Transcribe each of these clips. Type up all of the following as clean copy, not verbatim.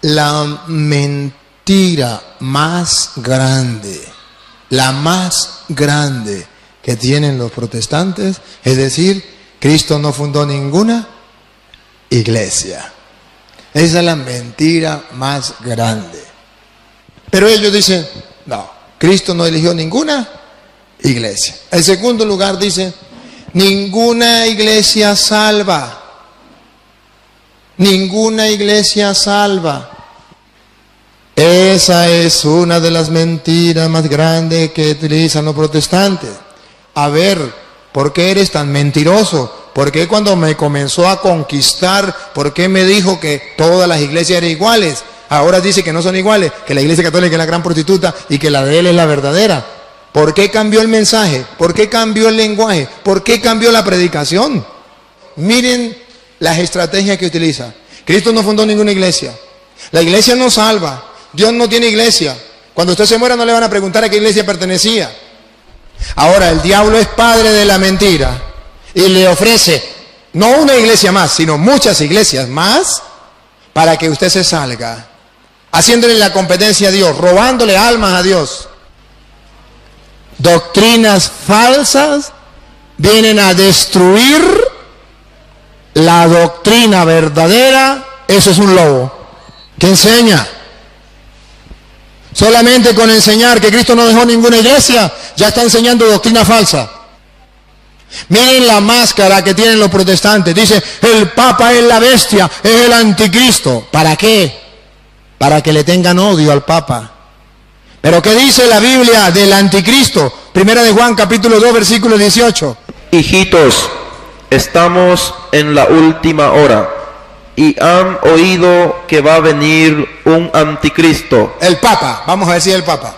La mentira más grande, la más grande que tienen los protestantes, es decir, Cristo no fundó ninguna iglesia. Esa es la mentira más grande. Pero ellos dicen, no, Cristo no eligió ninguna iglesia. En segundo lugar dicen, ninguna iglesia salva. Ninguna iglesia salva. Esa es una de las mentiras más grandes que utilizan los protestantes. A ver, ¿por qué eres tan mentiroso? ¿Por qué cuando me comenzó a conquistar, por qué me dijo que todas las iglesias eran iguales? Ahora dice que no son iguales, que la iglesia católica es la gran prostituta y que la de él es la verdadera. ¿Por qué cambió el mensaje? ¿Por qué cambió el lenguaje? ¿Por qué cambió la predicación? Miren las estrategias que utiliza. Cristo no fundó ninguna iglesia. La iglesia no salva. Dios no tiene iglesia. Cuando usted se muera no le van a preguntar a qué iglesia pertenecía. Ahora el diablo es padre de la mentira y le ofrece no una iglesia más, sino muchas iglesias más para que usted se salga, haciéndole la competencia a Dios, robándole almas a Dios. Doctrinas falsas vienen a destruir la doctrina verdadera. Eso es un lobo que enseña. Solamente con enseñar que Cristo no dejó ninguna iglesia, ya está enseñando doctrina falsa. Miren la máscara que tienen los protestantes. Dice, el Papa es la bestia, es el anticristo. ¿Para qué? Para que le tengan odio al Papa. Pero ¿qué dice la Biblia del anticristo? Primera de Juan capítulo 2 versículo 18. Hijitos, estamos en la última hora, y han oído que va a venir un anticristo. El Papa, vamos a decir el Papa.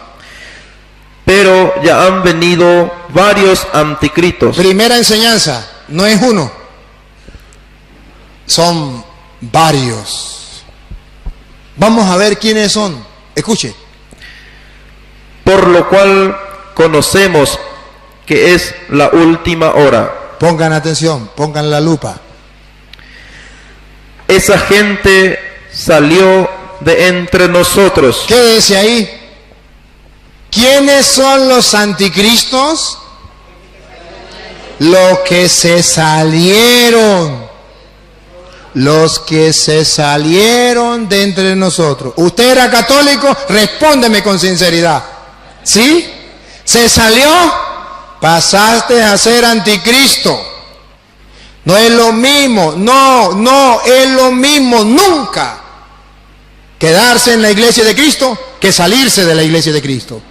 Pero ya han venido varios anticristos. Primera enseñanza, no es uno, son varios. Vamos a ver quiénes son. Escuche. Por lo cual conocemos que es la última hora. Pongan atención, pongan la lupa. Esa gente salió de entre nosotros. Quédese ahí. ¿Quiénes son los anticristos? Los que se salieron. Los que se salieron de entre nosotros. ¿Usted era católico? Respóndeme con sinceridad. ¿Sí? ¿Se salió? Pasaste a ser anticristo. No es lo mismo, no es lo mismo nunca quedarse en la iglesia de Cristo que salirse de la iglesia de Cristo.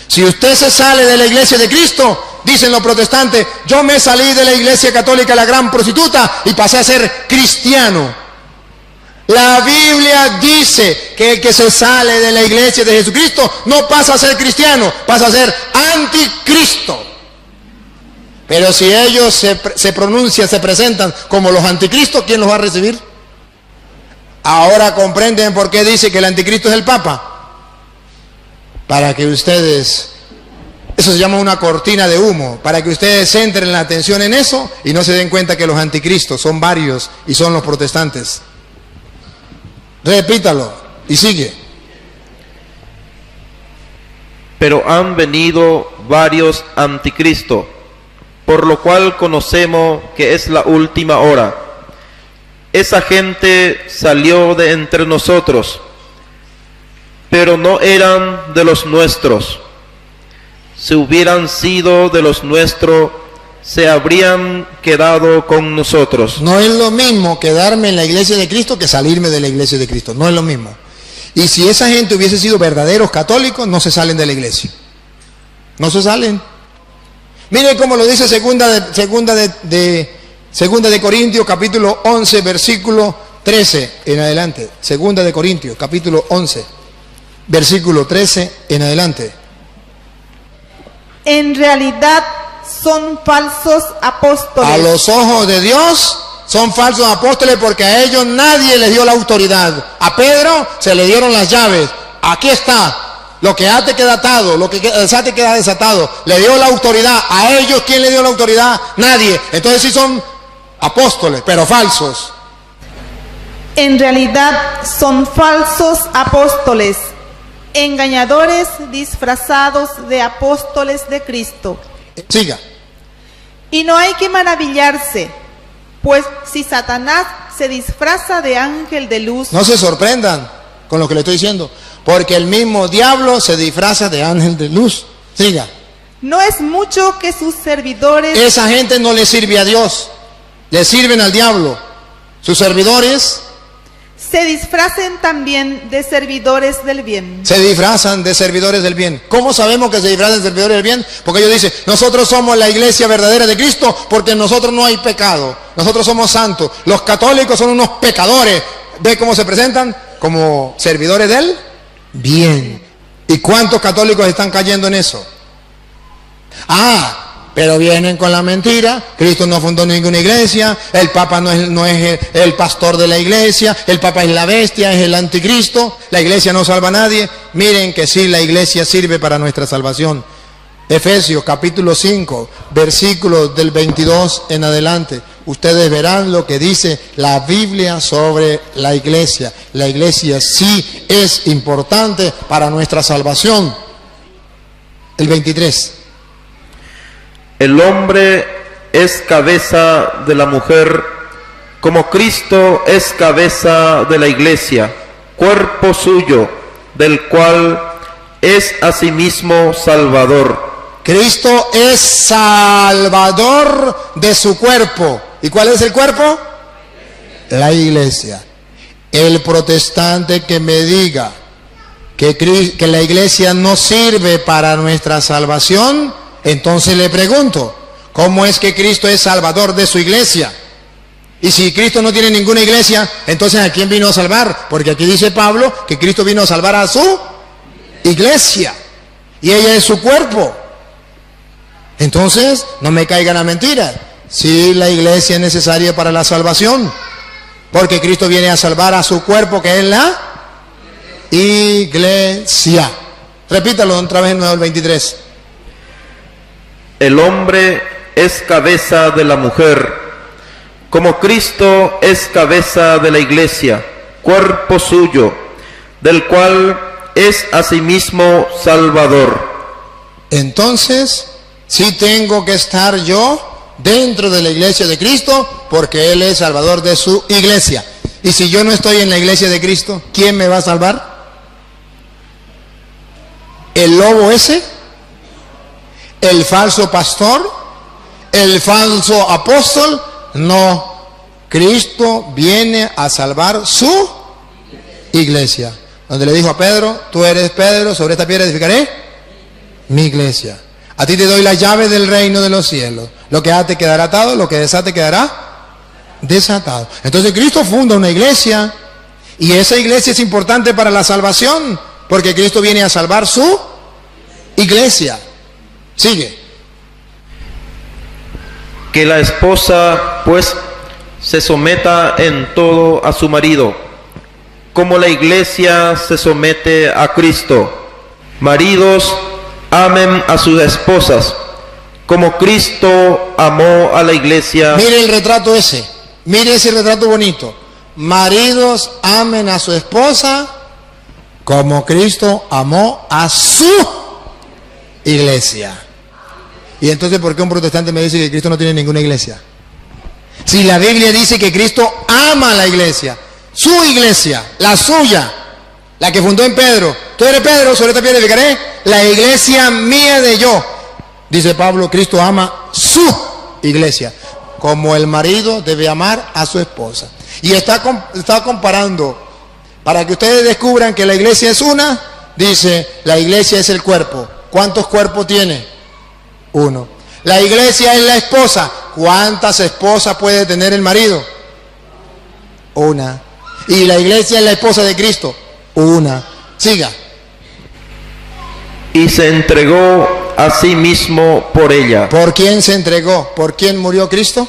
Si usted se sale de la iglesia de Cristo, dicen los protestantes, yo me salí de la iglesia católica, la gran prostituta, y pasé a ser cristiano. La Biblia dice que el que se sale de la iglesia de Jesucristo no pasa a ser cristiano, pasa a ser anticristo. Pero si ellos se pronuncian, se presentan como los anticristos, ¿quién los va a recibir? Ahora comprenden por qué dice que el anticristo es el Papa. Para que ustedes, eso se llama una cortina de humo, para que ustedes centren la atención en eso y no se den cuenta que los anticristos son varios y son los protestantes. Repítalo y sigue. Pero han venido varios anticristos, por lo cual conocemos que es la última hora. Esa gente salió de entre nosotros, pero no eran de los nuestros. Si hubieran sido de los nuestros, se habrían quedado con nosotros. No es lo mismo quedarme en la iglesia de Cristo que salirme de la iglesia de Cristo. No es lo mismo. Y si esa gente hubiese sido verdaderos católicos, no se salen de la iglesia. No se salen. Mire cómo lo dice segunda de Corintios capítulo 11 versículo 13 en adelante. Segunda de Corintios capítulo 11 versículo 13 en adelante. En realidad son falsos apóstoles. A los ojos de Dios son falsos apóstoles porque a ellos nadie les dio la autoridad. A Pedro se le dieron las llaves. Aquí está. Lo que ate queda atado, lo que desate queda desatado. Le dio la autoridad. A ellos, ¿quién le dio la autoridad? Nadie. Entonces sí son apóstoles, pero falsos. En realidad son falsos apóstoles, engañadores disfrazados de apóstoles de Cristo. Siga. Y no hay que maravillarse, pues si Satanás se disfraza de ángel de luz, No se sorprendan con lo que le estoy diciendo, porque el mismo diablo se disfraza de ángel de luz. Siga. no es mucho que sus servidores Esa gente no le sirve a Dios, le sirven al diablo. Sus servidores se disfracen también de servidores del bien. se disfrazan de servidores del bien. ¿Cómo sabemos que se disfrazan de servidores del bien? Porque ellos dicen, nosotros somos la iglesia verdadera de Cristo, porque en nosotros no hay pecado, nosotros somos santos. Los católicos son unos pecadores. ¿Ve cómo se presentan? Como servidores del bien. ¿Y cuántos católicos están cayendo en eso? Pero vienen con la mentira. Cristo no fundó ninguna iglesia, el Papa no es el pastor de la iglesia, el Papa es la bestia, es el anticristo, la iglesia no salva a nadie. Miren que sí, la iglesia sirve para nuestra salvación. Efesios capítulo 5, versículos del 22 en adelante. Ustedes verán lo que dice la Biblia sobre la iglesia. La iglesia sí es importante para nuestra salvación. El 23. El hombre es cabeza de la mujer, como Cristo es cabeza de la iglesia, cuerpo suyo, del cual es asimismo Salvador. Cristo es salvador de su cuerpo. ¿Y cuál es el cuerpo? La iglesia. El protestante que me diga que la iglesia no sirve para nuestra salvación, entonces le pregunto, ¿cómo es que Cristo es salvador de su iglesia? Y si Cristo no tiene ninguna iglesia, entonces ¿a quién vino a salvar? Porque aquí dice Pablo que Cristo vino a salvar a su iglesia. Y ella es su cuerpo. Entonces, no me caigan a mentiras. Sí, la iglesia es necesaria para la salvación, porque Cristo viene a salvar a su cuerpo, que es la iglesia. Repítalo otra vez en nuevo el 23. El hombre es cabeza de la mujer, como Cristo es cabeza de la iglesia, cuerpo suyo, del cual es asimismo Salvador. Entonces, sí tengo que estar yo dentro de la iglesia de Cristo, porque Él es salvador de su iglesia. Y si yo no estoy en la iglesia de Cristo, ¿quién me va a salvar? ¿El lobo ese? ¿El falso pastor? ¿El falso apóstol? No. Cristo viene a salvar su iglesia. Donde le dijo a Pedro, tú eres Pedro, sobre esta piedra edificaré mi iglesia. A ti te doy las llaves del reino de los cielos. Lo que ate quedará atado, lo que desate quedará desatado. Entonces Cristo funda una iglesia, y esa iglesia es importante para la salvación, porque Cristo viene a salvar su iglesia. Sigue. Que la esposa, pues, se someta en todo a su marido, como la iglesia se somete a Cristo. Maridos, amen a sus esposas, como Cristo amó a la iglesia. Mire el retrato ese, mire ese retrato bonito. Maridos, amen a su esposa, como Cristo amó a su iglesia. Y entonces, ¿por qué un protestante me dice que Cristo no tiene ninguna iglesia? Si la Biblia dice que Cristo ama a la iglesia, su iglesia, la suya, la que fundó en Pedro. Tú eres Pedro, sobre esta piedra edificaré la iglesia mía de yo. Dice Pablo, Cristo ama su iglesia, como el marido debe amar a su esposa. Y está comparando, para que ustedes descubran que la iglesia es una, dice, la iglesia es el cuerpo. ¿Cuántos cuerpos tiene? Uno. La iglesia es la esposa. ¿Cuántas esposas puede tener el marido? Una. Y la iglesia es la esposa de Cristo. Una. Siga. Y se entregó a sí mismo por ella. ¿Por quién se entregó? ¿Por quién murió Cristo?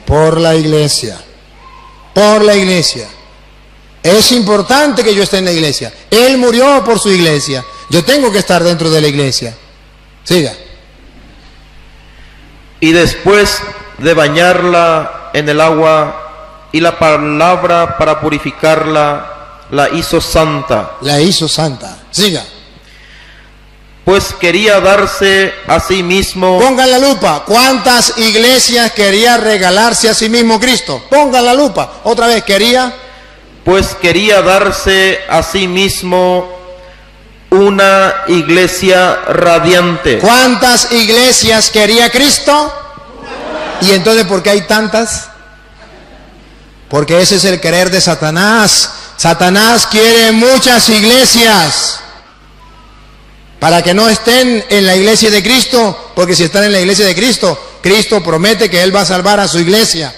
Por la iglesia. Por la iglesia. Es importante que yo esté en la iglesia. Él murió por su iglesia. Yo tengo que estar dentro de la iglesia. Siga. Y después de bañarla en el agua y la palabra para purificarla la hizo santa, La hizo santa. Siga. pues quería darse a sí mismo. Pongan la lupa. ¿Cuántas iglesias quería regalarse a sí mismo Cristo? Pongan la lupa. Otra vez, quería. Pues quería darse a sí mismo una iglesia radiante. ¿Cuántas iglesias quería Cristo? ¿Y entonces por qué hay tantas? Porque ese es el querer de Satanás. Satanás quiere muchas iglesias para que no estén en la iglesia de Cristo, porque si están en la iglesia de Cristo, Cristo promete que Él va a salvar a su iglesia.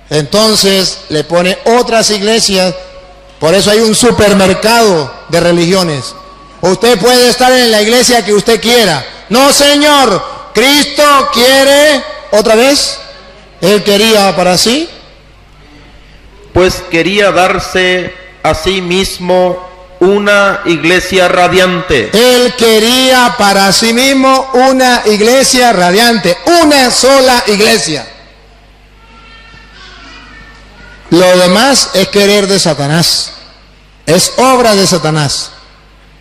Entonces le pone otras iglesias. Por eso hay un supermercado de religiones. Usted puede estar en la iglesia que usted quiera. No, Señor, Cristo quiere, otra vez, Él quería para sí. Pues quería darse a sí mismo una iglesia radiante. Él quería para sí mismo una iglesia radiante, una sola iglesia. Lo demás es querer de Satanás, es obra de Satanás.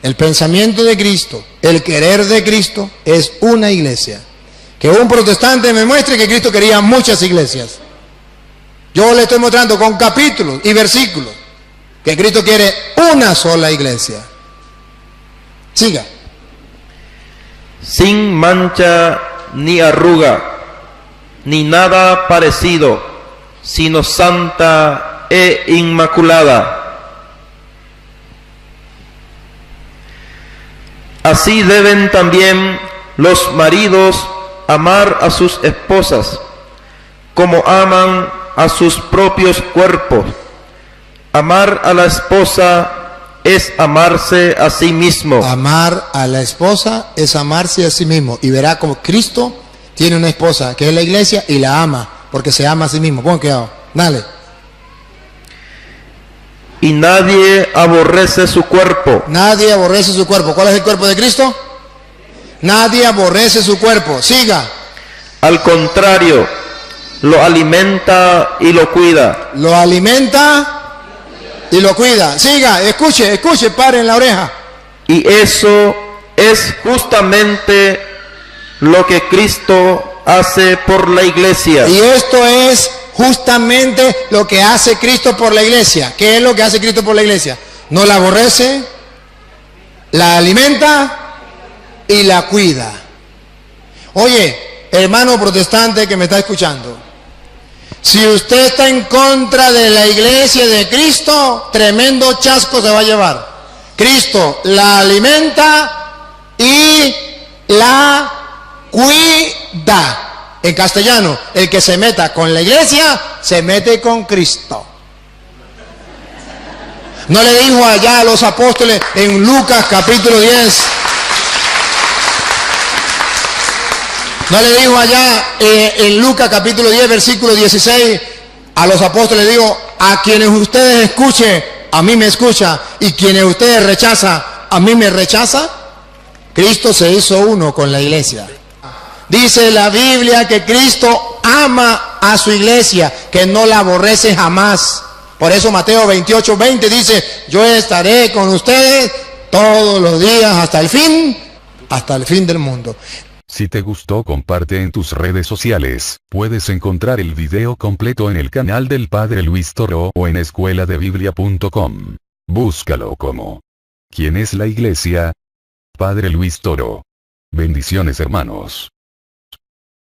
El pensamiento de Cristo, el querer de Cristo es una iglesia. Que un protestante me muestre que Cristo quería muchas iglesias. Yo le estoy mostrando con capítulos y versículos que Cristo quiere una sola iglesia. Siga. Sin mancha ni arruga, ni nada parecido, sino santa e inmaculada. Así deben también los maridos amar a sus esposas, como aman a sus propios cuerpos. Amar a la esposa es amarse a sí mismo. Amar a la esposa es amarse a sí mismo. Y verá como Cristo tiene una esposa que es la iglesia y la ama, porque se ama a sí mismo. Pon cuidado. Dale. Y nadie aborrece su cuerpo. Nadie aborrece su cuerpo. ¿Cuál es el cuerpo de Cristo? Nadie aborrece su cuerpo. Siga. Al contrario, lo alimenta y lo cuida. Lo alimenta y lo cuida. Siga, escuche, escuche, pare en la oreja. Y eso es justamente lo que Cristo hace por la iglesia. Y esto es justamente lo que hace Cristo por la iglesia. ¿Qué es lo que hace Cristo por la iglesia? No la aborrece, la alimenta y la cuida. Oye, hermano protestante que me está escuchando, si usted está en contra de la iglesia de Cristo, tremendo chasco se va a llevar. Cristo la alimenta y la cuida. En castellano, el que se meta con la iglesia, se mete con Cristo. ¿No le dijo allá a los apóstoles en Lucas capítulo 10? ¿No le dijo allá en Lucas capítulo 10, versículo 16? A los apóstoles digo, a quienes ustedes escuchen, a mí me escucha, y quienes ustedes rechazan, a mí me rechaza. Cristo se hizo uno con la iglesia. Dice la Biblia que Cristo ama a su iglesia, que no la aborrece jamás. Por eso Mateo 28:20 dice, yo estaré con ustedes todos los días hasta el fin del mundo. Si te gustó, comparte en tus redes sociales. Puedes encontrar el video completo en el canal del Padre Luis Toro o en escueladebiblia.com. Búscalo como ¿Quién es la iglesia? Padre Luis Toro. Bendiciones, hermanos.